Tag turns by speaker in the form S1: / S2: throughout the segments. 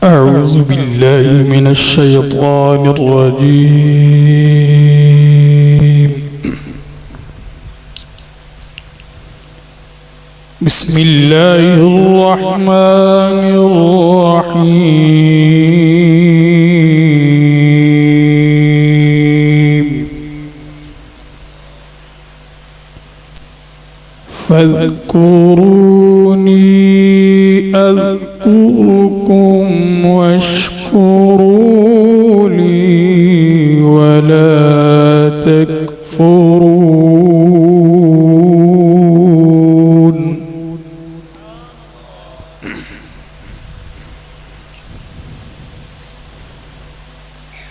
S1: أعوذ بالله من الشيطان الرجيم. بسم الله الرحمن الرحيم. فاذكروني أذكركم واشكروا لي ولا تكفرون.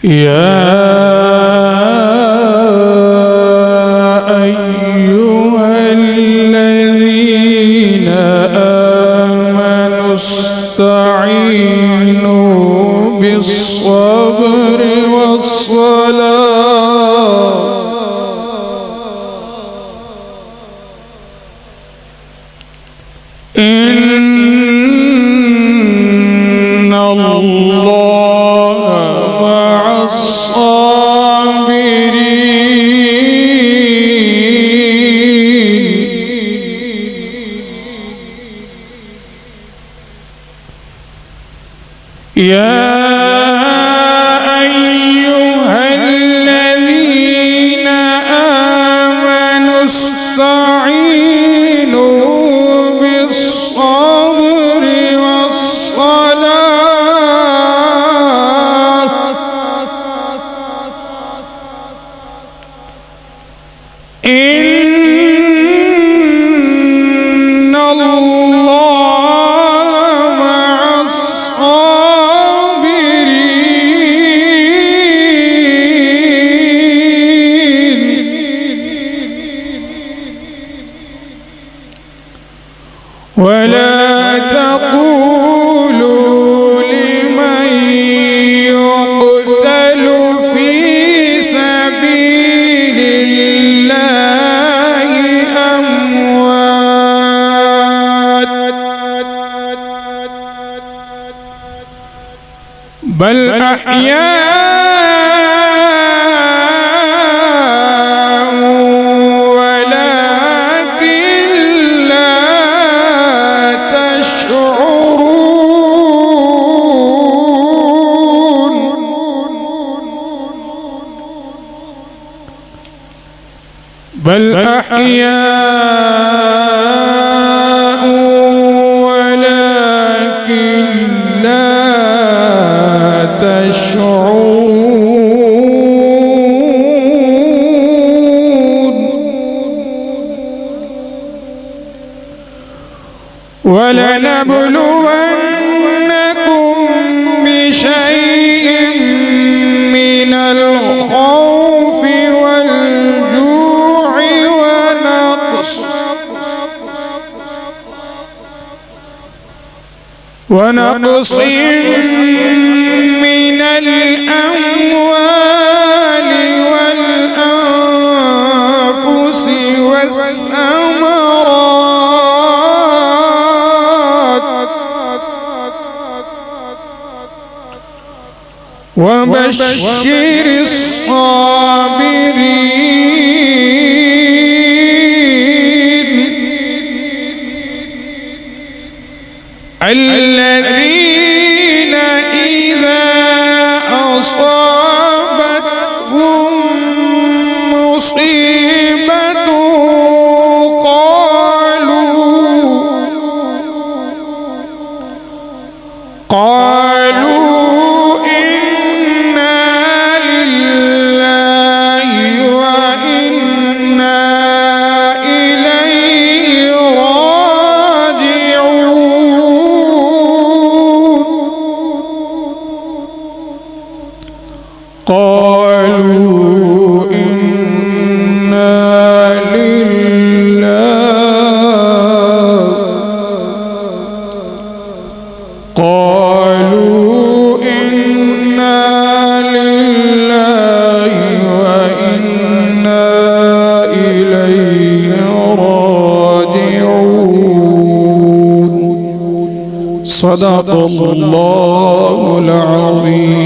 S1: يا أيها الذين آمنوا استعينوا بالصبر والصلاة إن الله مع الصابرين. يا أيها الذين آمنوا استعينوا بالصبر والصلاة إن الله مع الصابرين. ولا تقولوا لمن يقتل في سبيل الله أموات بل أحياء ولكن لا تشعرون. بل أحياء ولكن لا تشعرون. ولنبلونكم بشيء من الخوف والجوع ونقص من الأموال والأنفس والثمرات وبشر الصابرين الذين إذا أصابتهم مصيبة قالوا إنا لله وإنا إليه راجعون. قالوا إنا لله وإنا إليه راجعون. صدق الله العظيم.